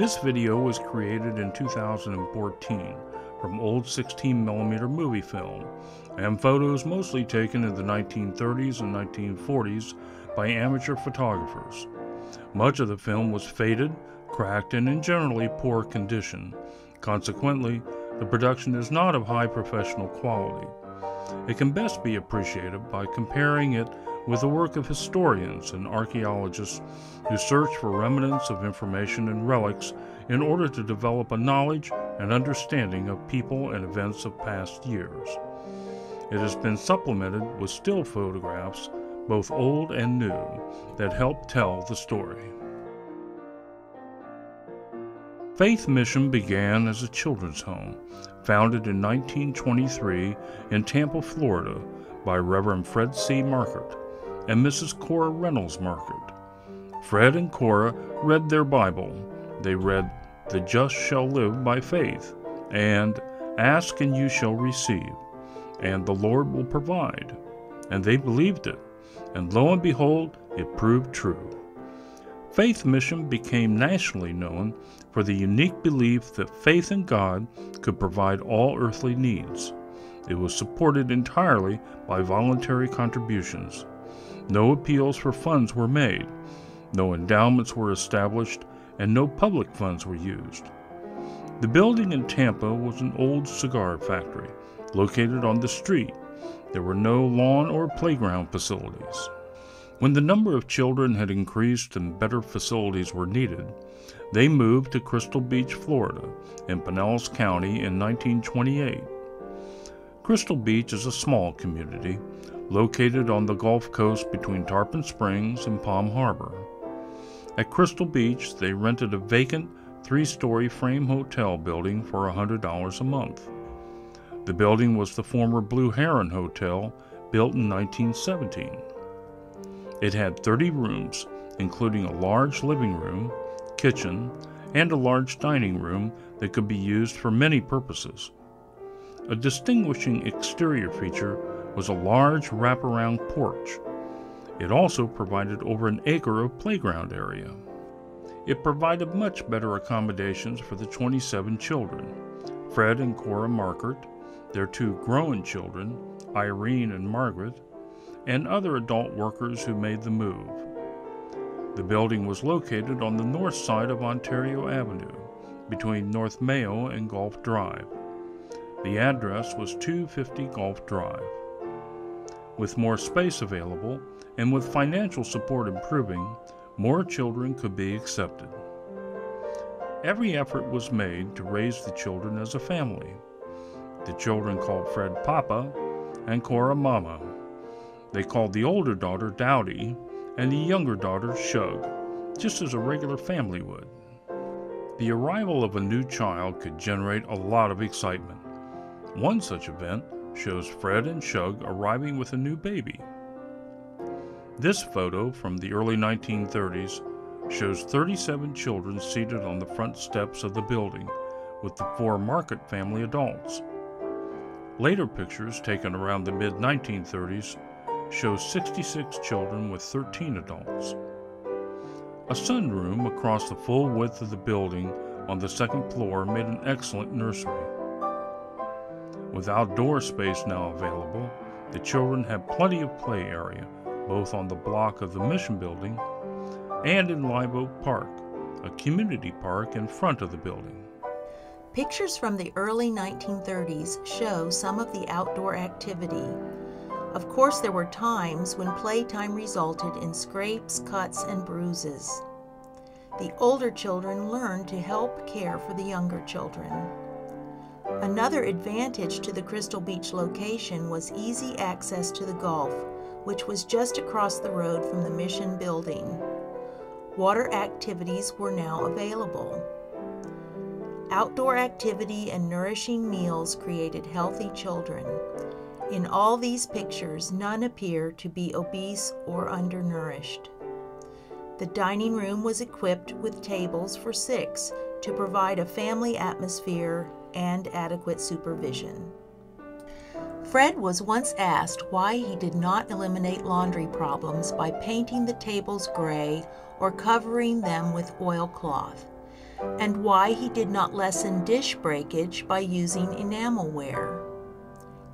This video was created in 2014 from old 16mm movie film and photos mostly taken in the 1930s and 1940s by amateur photographers. Much of the film was faded, cracked, and in generally poor condition. Consequently, the production is not of high professional quality. It can best be appreciated by comparing it with the work of historians and archaeologists who search for remnants of information and relics in order to develop a knowledge and understanding of people and events of past years. It has been supplemented with still photographs, both old and new, that help tell the story. FaithMission began as a children's home, founded in 1923 in Tampa, Florida, by Reverend Fred C. Markert and Mrs. Cora Reynolds Markert. Fred and Cora read their Bible. They read, "The just shall live by faith," and "Ask and you shall receive," and "The Lord will provide." And they believed it, and lo and behold, it proved true. FaithMission became nationally known for the unique belief that faith in God could provide all earthly needs. It was supported entirely by voluntary contributions. No appeals for funds were made, no endowments were established, and no public funds were used. The building in Tampa was an old cigar factory located on the street. There were no lawn or playground facilities. When the number of children had increased and better facilities were needed, they moved to Crystal Beach, Florida, in Pinellas County in 1928. Crystal Beach is a small community located on the Gulf Coast between Tarpon Springs and Palm Harbor. At Crystal Beach, they rented a vacant 3-story frame hotel building for $100 a month. The building was the former Blue Heron Hotel, built in 1917. It had 30 rooms, including a large living room, kitchen, and a large dining room that could be used for many purposes. A distinguishing exterior feature was a large wraparound porch. It also provided over an acre of playground area. It provided much better accommodations for the 27 children, Fred and Cora Markert, their 2 grown children, Irene and Margaret, and other adult workers who made the move. The building was located on the north side of Ontario Avenue, between North Mayo and Gulf Drive. The address was 250 Gulf Drive. With more space available, and with financial support improving, more children could be accepted. Every effort was made to raise the children as a family. The children called Fred Papa and Cora Mama. They called the older daughter Dowdy and the younger daughter Shug, just as a regular family would. The arrival of a new child could generate a lot of excitement. One such event shows Fred and Shug arriving with a new baby. This photo from the early 1930s shows 37 children seated on the front steps of the building with the 4 Markert family adults. Later pictures taken around the mid-1930s show 66 children with 13 adults. A sunroom across the full width of the building on the 2nd floor made an excellent nursery. With outdoor space now available, the children have plenty of play area, both on the block of the Mission Building and in Live Oak Park, a community park in front of the building. Pictures from the early 1930s show some of the outdoor activity. Of course, there were times when playtime resulted in scrapes, cuts, and bruises. The older children learned to help care for the younger children. Another advantage to the Crystal Beach location was easy access to the Gulf, which was just across the road from the Mission Building. Water activities were now available. Outdoor activity and nourishing meals created healthy children. In all these pictures, none appear to be obese or undernourished. The dining room was equipped with tables for 6 to provide a family atmosphere and adequate supervision. Fred was once asked why he did not eliminate laundry problems by painting the tables gray or covering them with oilcloth. and why he did not lessen dish breakage by using enamelware.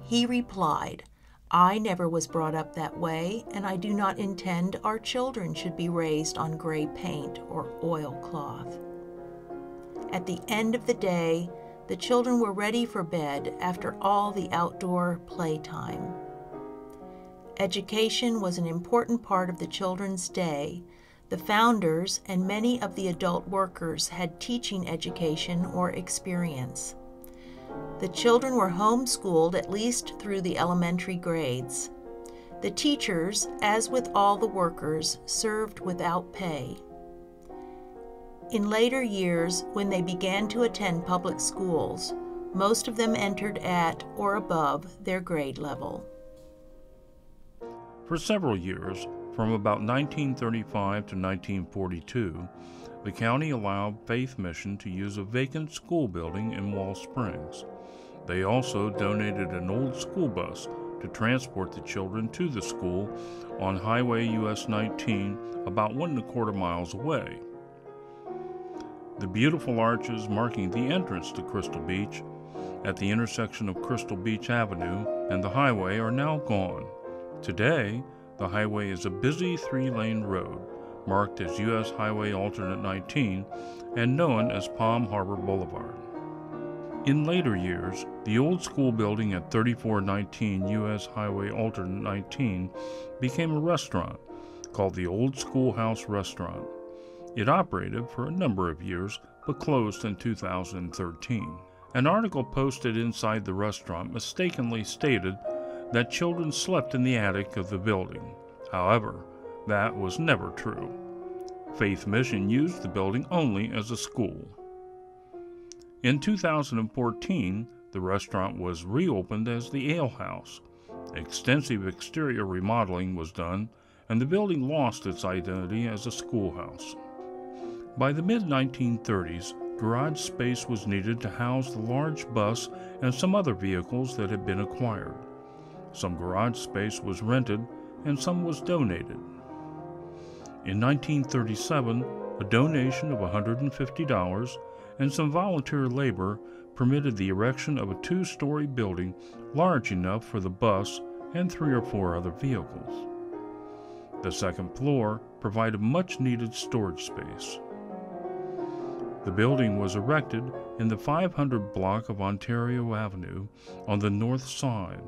He replied, "I never was brought up that way, and I do not intend our children should be raised on gray paint or oilcloth." At the end of the day, the children were ready for bed after all the outdoor playtime. Education was an important part of the children's day. The founders and many of the adult workers had teaching education or experience. The children were homeschooled at least through the elementary grades. The teachers, as with all the workers, served without pay. In later years, when they began to attend public schools, most of them entered at or above their grade level. For several years, from about 1935 to 1942, the county allowed FaithMission to use a vacant school building in Wall Springs. They also donated an old school bus to transport the children to the school on Highway US 19, about 1¼ miles away. The beautiful arches marking the entrance to Crystal Beach at the intersection of Crystal Beach Avenue and the highway are now gone. Today, the highway is a busy 3-lane road marked as U.S. Highway Alternate 19 and known as Palm Harbor Boulevard. In later years, the old school building at 3419 U.S. Highway Alternate 19 became a restaurant called the Old Schoolhouse Restaurant. It operated for a number of years but closed in 2013. An article posted inside the restaurant mistakenly stated that children slept in the attic of the building. However, that was never true. FaithMission used the building only as a school. In 2014, the restaurant was reopened as the Ale House. Extensive exterior remodeling was done, and the building lost its identity as a schoolhouse. By the mid-1930s, garage space was needed to house the large bus and some other vehicles that had been acquired. Some garage space was rented and some was donated. In 1937, a donation of $150 and some volunteer labor permitted the erection of a 2-story building large enough for the bus and 3 or 4 other vehicles. The second floor provided much-needed storage space. The building was erected in the 500 block of Ontario Avenue on the north side.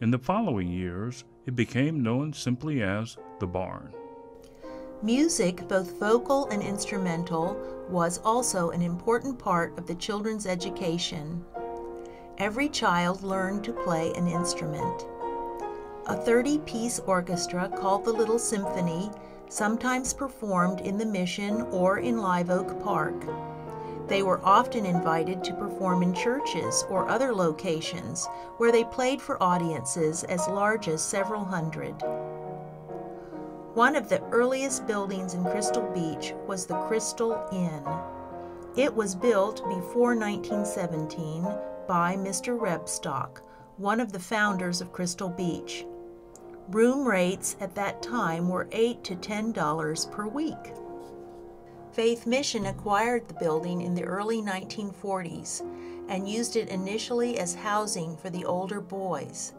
In the following years, it became known simply as the Barn. Music, both vocal and instrumental, was also an important part of the children's education. Every child learned to play an instrument. A 30-piece orchestra called the Little Symphony sometimes performed in the Mission or in Live Oak Park. They were often invited to perform in churches or other locations where they played for audiences as large as several hundred. One of the earliest buildings in Crystal Beach was the Crystal Inn. It was built before 1917 by Mr. Rebstock, one of the founders of Crystal Beach. Room rates at that time were $8 to $10 per week. FaithMission acquired the building in the early 1940s and used it initially as housing for the older boys.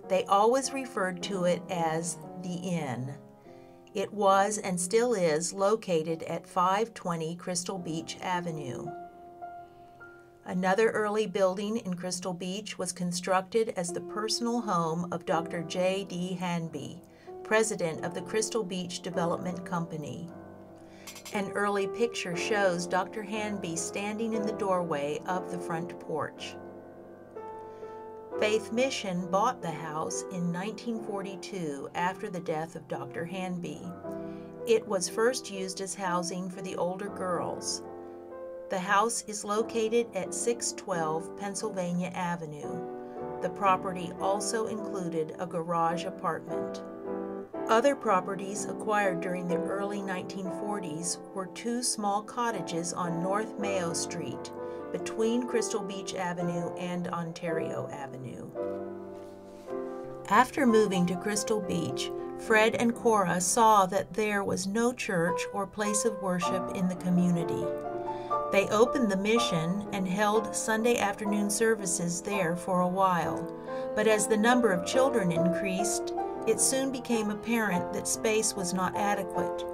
They always referred to it as the Inn. It was and still is located at 520 Crystal Beach Avenue. Another early building in Crystal Beach was constructed as the personal home of Dr. J.D. Hanby, president of the Crystal Beach Development Company. An early picture shows Dr. Hanby standing in the doorway of the front porch. FaithMission bought the house in 1942 after the death of Dr. Hanby. It was first used as housing for the older girls. The house is located at 612 Pennsylvania Avenue. The property also included a garage apartment. Other properties acquired during the early 1940s were 2 small cottages on North Mayo Street, between Crystal Beach Avenue and Ontario Avenue. After moving to Crystal Beach, Fred and Cora saw that there was no church or place of worship in the community. They opened the mission and held Sunday afternoon services there for a while, but as the number of children increased, it soon became apparent that space was not adequate.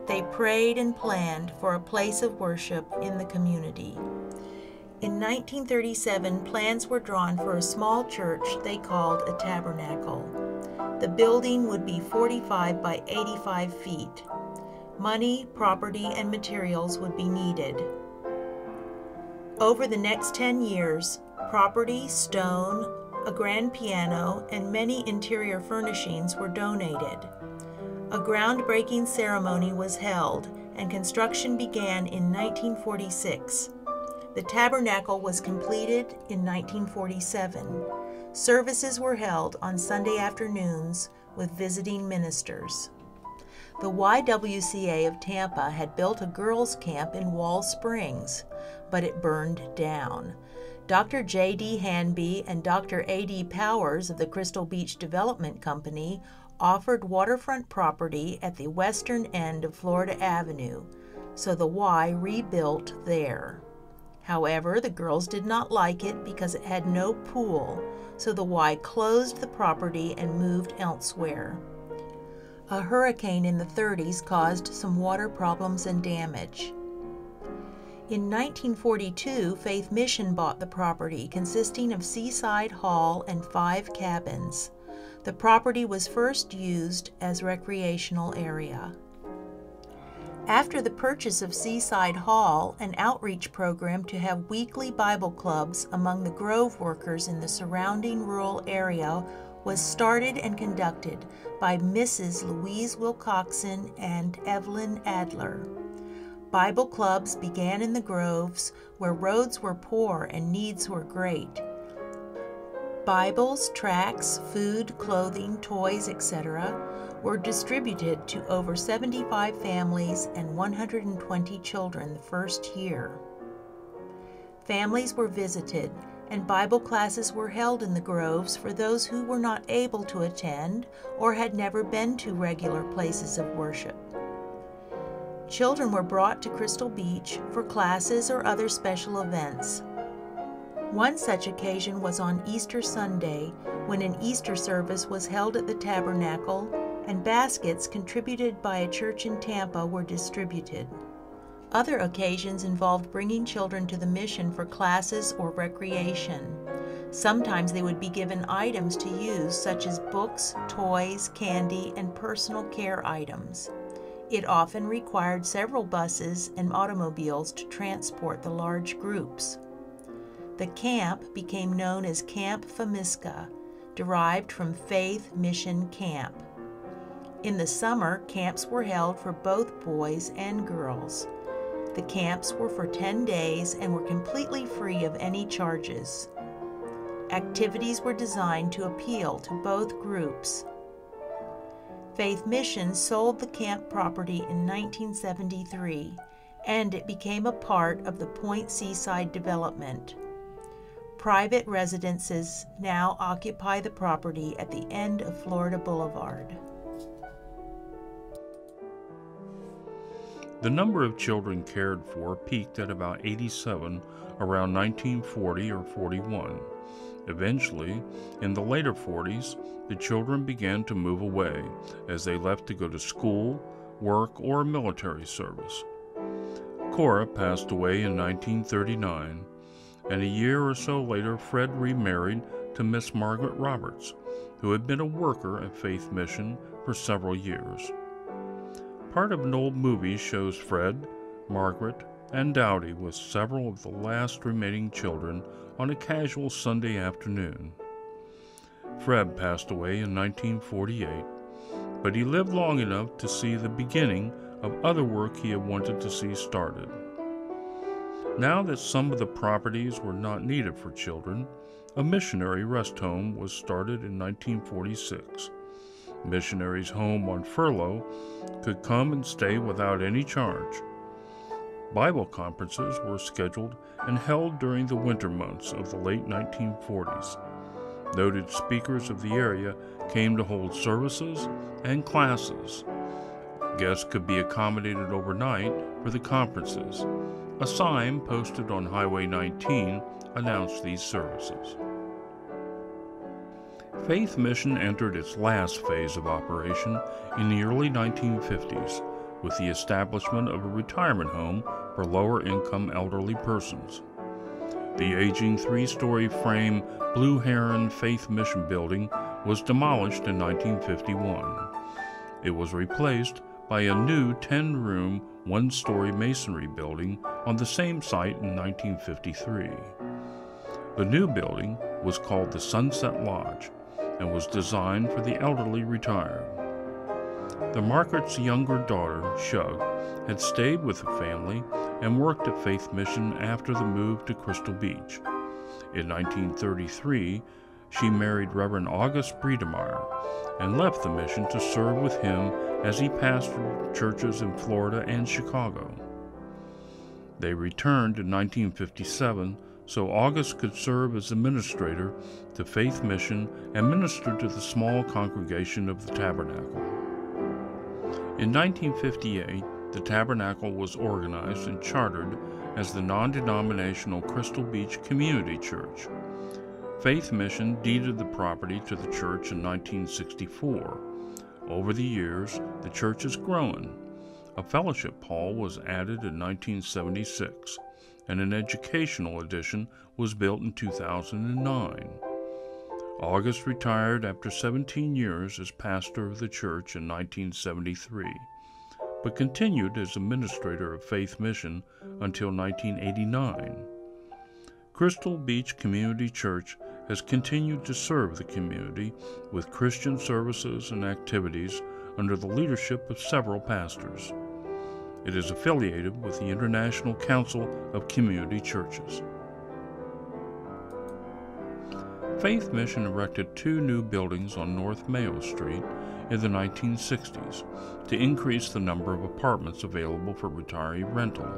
They prayed and planned for a place of worship in the community. In 1937, plans were drawn for a small church they called a tabernacle. The building would be 45 by 85 feet. Money, property, and materials would be needed. Over the next 10 years, property, stone, a grand piano, and many interior furnishings were donated. A groundbreaking ceremony was held, and construction began in 1946. The tabernacle was completed in 1947. Services were held on Sunday afternoons with visiting ministers. The YWCA of Tampa had built a girls' camp in Wall Springs, but it burned down. Dr. J.D. Hanby and Dr. A.D. Powers of the Crystal Beach Development Company offered waterfront property at the western end of Florida Avenue, so the Y rebuilt there. However, the girls did not like it because it had no pool, so the Y closed the property and moved elsewhere. A hurricane in the 30s caused some water problems and damage. In 1942, FaithMission bought the property, consisting of Seaside Hall and 5 cabins. The property was first used as recreational area. After the purchase of Seaside Hall, an outreach program to have weekly Bible clubs among the Grove workers in the surrounding rural area was started and conducted by Mrs. Louise Wilcoxon and Evelyn Adler. Bible clubs began in the Groves, where roads were poor and needs were great. Bibles, tracts, food, clothing, toys, etc. were distributed to over 75 families and 120 children the first year. Families were visited, and Bible classes were held in the Groves for those who were not able to attend or had never been to regular places of worship. Children were brought to Crystal Beach for classes or other special events. One such occasion was on Easter Sunday, when an Easter service was held at the tabernacle and baskets contributed by a church in Tampa were distributed. Other occasions involved bringing children to the mission for classes or recreation. Sometimes they would be given items to use, such as books, toys, candy, and personal care items. It often required several buses and automobiles to transport the large groups. The camp became known as Camp Famisca, derived from FaithMission Camp. In the summer, camps were held for both boys and girls. The camps were for 10 days and were completely free of any charges. Activities were designed to appeal to both groups. FaithMission sold the camp property in 1973, and it became a part of the Point Seaside development. Private residences now occupy the property at the end of Florida Boulevard. The number of children cared for peaked at about 87 around 1940 or 41. Eventually, in the later 40s, the children began to move away as they left to go to school, work, or military service. Cora passed away in 1939, and a year or so later, Fred remarried to Miss Margaret Roberts, who had been a worker at FaithMission for several years. Part of an old movie shows Fred, Margaret, and Dowdy with several of the last remaining children on a casual Sunday afternoon. Fred passed away in 1948, but he lived long enough to see the beginning of other work he had wanted to see started. Now that some of the properties were not needed for children, a missionary rest home was started in 1946. Missionaries home on furlough could come and stay without any charge. Bible conferences were scheduled and held during the winter months of the late 1940s. Noted speakers of the area came to hold services and classes. Guests could be accommodated overnight for the conferences. A sign posted on Highway 19 announced these services. Faith Mission entered its last phase of operation in the early 1950s with the establishment of a retirement home for lower-income elderly persons. The aging three-story frame Blue Heron Faith Mission building was demolished in 1951. It was replaced by a new 10-room, one-story masonry building on the same site in 1953. The new building was called the Sunset Lodge and was designed for the elderly retired. The Margaret's younger daughter, Shug, had stayed with the family and worked at Faith Mission after the move to Crystal Beach. In 1933, she married Reverend August Bredemeyer and left the mission to serve with him as he pastored churches in Florida and Chicago. They returned in 1957 so August could serve as administrator to Faith Mission and minister to the small congregation of the Tabernacle. In 1958, the Tabernacle was organized and chartered as the non-denominational Crystal Beach Community Church. Faith Mission deeded the property to the church in 1964. Over the years, the church has grown. A fellowship hall was added in 1976, and an educational addition was built in 2009. August retired after 17 years as pastor of the church in 1973, but continued as administrator of Faith Mission until 1989. Crystal Beach Community Church has continued to serve the community with Christian services and activities under the leadership of several pastors. It is affiliated with the International Council of Community Churches. Faith Mission erected 2 new buildings on North Mayo Street in the 1960s to increase the number of apartments available for retiree rental.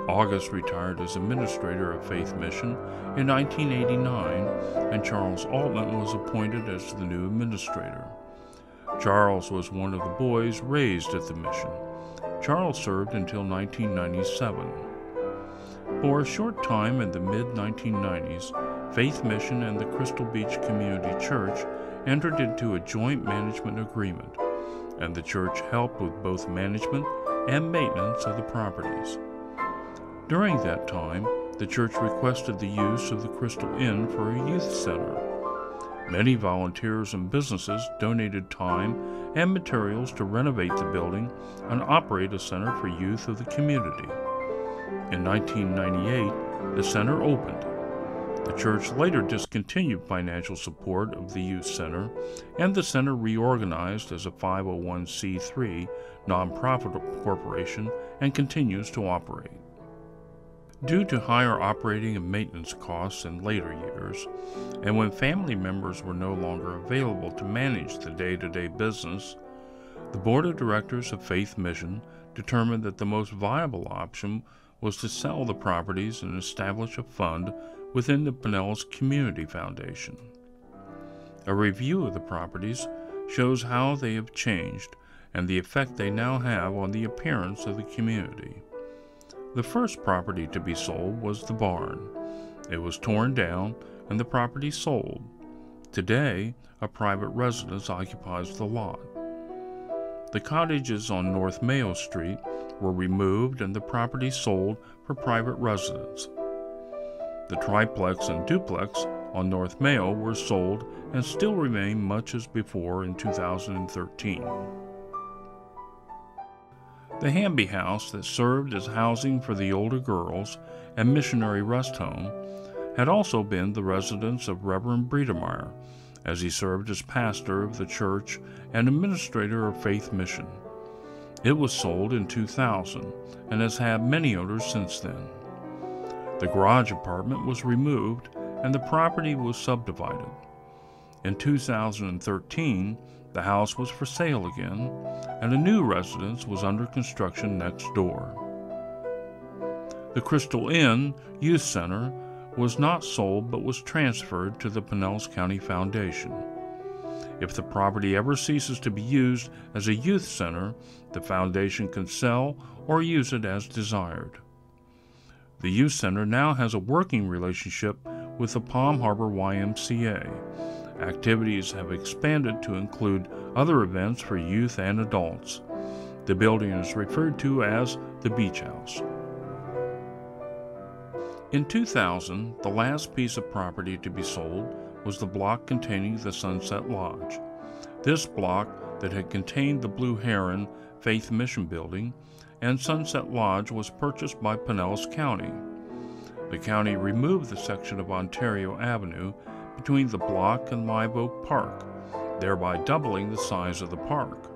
August retired as administrator of Faith Mission in 1989, and Charles Altman was appointed as the new administrator. Charles was one of the boys raised at the mission. Charles served until 1997. For a short time in the mid-1990s, Faith Mission and the Crystal Beach Community Church entered into a joint management agreement, and the church helped with both management and maintenance of the properties. During that time, the church requested the use of the Crystal Inn for a youth center. Many volunteers and businesses donated time and materials to renovate the building and operate a center for youth of the community. In 1998, the center opened. The church later discontinued financial support of the youth center, and the center reorganized as a 501c3 nonprofit corporation and continues to operate. Due to higher operating and maintenance costs in later years, and when family members were no longer available to manage the day-to-day business, the board of directors of Faith Mission determined that the most viable option was to sell the properties and establish a fund within the Pinellas Community Foundation. A review of the properties shows how they have changed and the effect they now have on the appearance of the community. The first property to be sold was the barn. It was torn down and the property sold. Today, a private residence occupies the lot. The cottages on North Mayo Street were removed and the property sold for private residence. The triplex and duplex on North Mayo were sold and still remain much as before in 2013. The Hamby House that served as housing for the older girls and missionary rest home had also been the residence of Reverend Bredemeyer, as he served as pastor of the church and administrator of Faith Mission. It was sold in 2000 and has had many owners since then. The garage apartment was removed and the property was subdivided. In 2013, the house was for sale again, and a new residence was under construction next door. The Crystal Inn Youth Center was not sold but was transferred to the Pinellas County Foundation. If the property ever ceases to be used as a youth center, the foundation can sell or use it as desired. The youth center now has a working relationship with the Palm Harbor YMCA. Activities have expanded to include other events for youth and adults. The building is referred to as the Beach House. In 2000, the last piece of property to be sold was the block containing the Sunset Lodge. This block that had contained the Blue Heron FaithMission building and Sunset Lodge was purchased by Pinellas County. The county removed the section of Ontario Avenue between the block and Live Oak Park, thereby doubling the size of the park.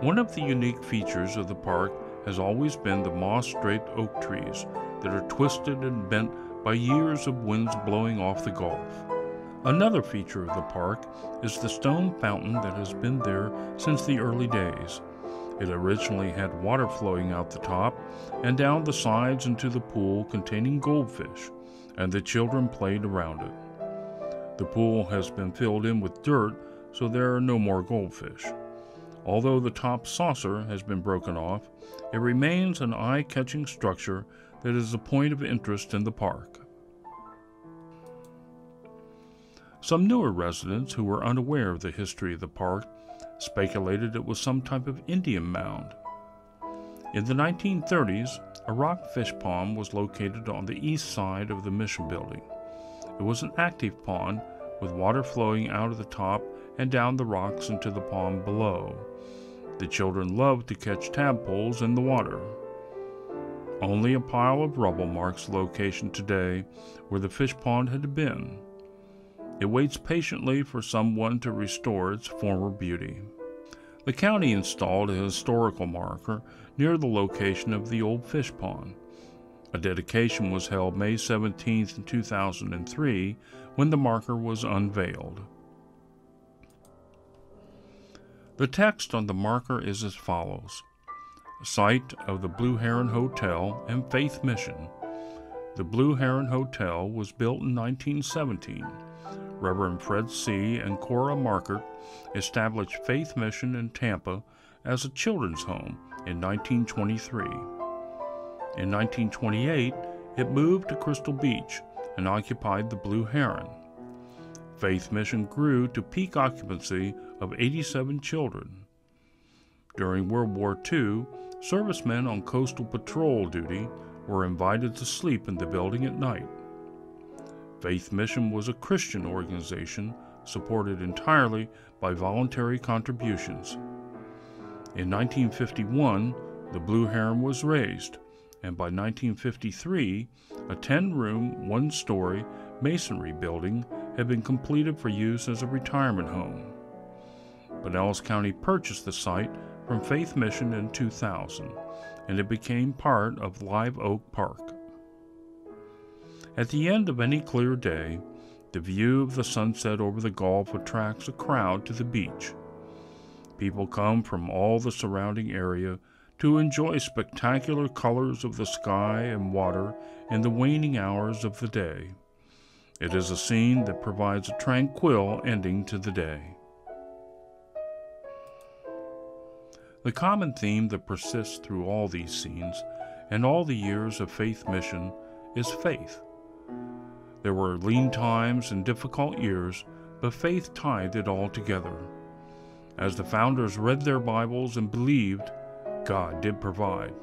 One of the unique features of the park has always been the moss-draped oak trees that are twisted and bent by years of winds blowing off the Gulf. Another feature of the park is the stone fountain that has been there since the early days. It originally had water flowing out the top and down the sides into the pool containing goldfish, and the children played around it. The pool has been filled in with dirt, so there are no more goldfish. Although the top saucer has been broken off, it remains an eye-catching structure that is a point of interest in the park. Some newer residents who were unaware of the history of the park speculated it was some type of Indian mound. In the 1930s, a rock fish pond was located on the east side of the mission building. It was an active pond with water flowing out of the top and down the rocks into the pond below. The children loved to catch tadpoles in the water. Only a pile of rubble marks the location today where the fish pond had been. It waits patiently for someone to restore its former beauty. The county installed a historical marker near the location of the old fish pond. A dedication was held May 17, 2003, when the marker was unveiled. The text on the marker is as follows: Site of the Blue Heron Hotel and FaithMission. The Blue Heron Hotel was built in 1917. Reverend Fred C. and Cora Markert established FaithMission in Tampa as a children's home in 1923. In 1928, it moved to Crystal Beach and occupied the Blue Heron. FaithMission grew to peak occupancy of 87 children. During World War II, servicemen on coastal patrol duty were invited to sleep in the building at night. FaithMission was a Christian organization supported entirely by voluntary contributions. In 1951, the Blue Heron was raised, and by 1953, a 10-room, one-story masonry building had been completed for use as a retirement home. Pinellas County purchased the site from FaithMission in 2000, and it became part of Live Oak Park. At the end of any clear day, the view of the sunset over the Gulf attracts a crowd to the beach. People come from all the surrounding area to enjoy spectacular colors of the sky and water in the waning hours of the day. It is a scene that provides a tranquil ending to the day. The common theme that persists through all these scenes and all the years of FaithMission is faith. There were lean times and difficult years, but faith tied it all together. As the founders read their Bibles and believed, God did provide.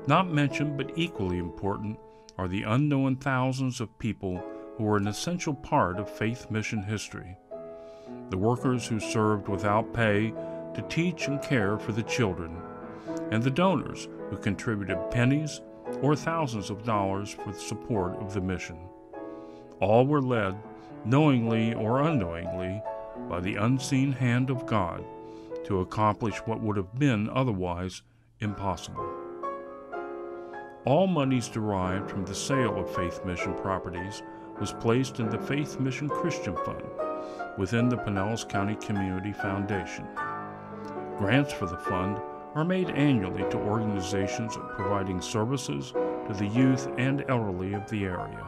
Not mentioned but equally important are the unknown thousands of people who were an essential part of FaithMission history. The workers who served without pay to teach and care for the children, and the donors who contributed pennies or thousands of dollars for the support of the mission. All were led, knowingly or unknowingly, by the unseen hand of God to accomplish what would have been otherwise impossible. All monies derived from the sale of FaithMission properties was placed in the FaithMission Christian Fund within the Pinellas County Community Foundation. Grants for the fund are made annually to organizations providing services to the youth and elderly of the area.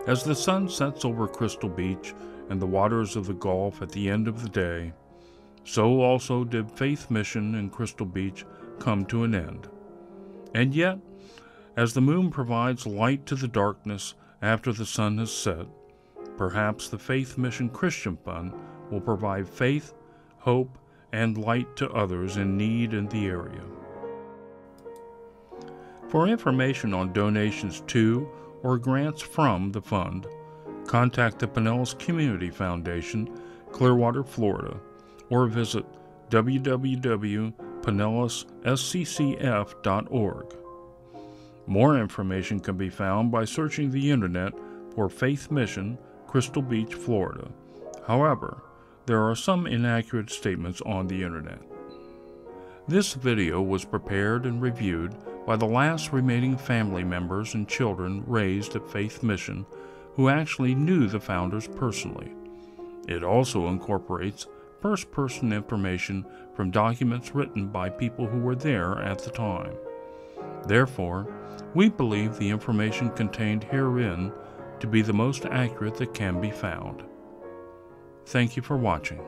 As the sun sets over Crystal Beach and the waters of the Gulf at the end of the day, so also did FaithMission in Crystal Beach come to an end. And yet, As the moon provides light to the darkness after the sun has set, perhaps the Faith Mission Christian Fund will provide faith, hope, and light to others in need in the area. For information on donations to or grants from the fund, contact the Pinellas Community Foundation, Clearwater, Florida, or visit www.pinellasSCCF.org. More information can be found by searching the internet for Faith Mission, Crystal Beach, Florida. However, there are some inaccurate statements on the internet. This video was prepared and reviewed by the last remaining family members and children raised at Faith Mission who actually knew the founders personally. It also incorporates first-person information from documents written by people who were there at the time. Therefore, we believe the information contained herein to be the most accurate that can be found. Thank you for watching.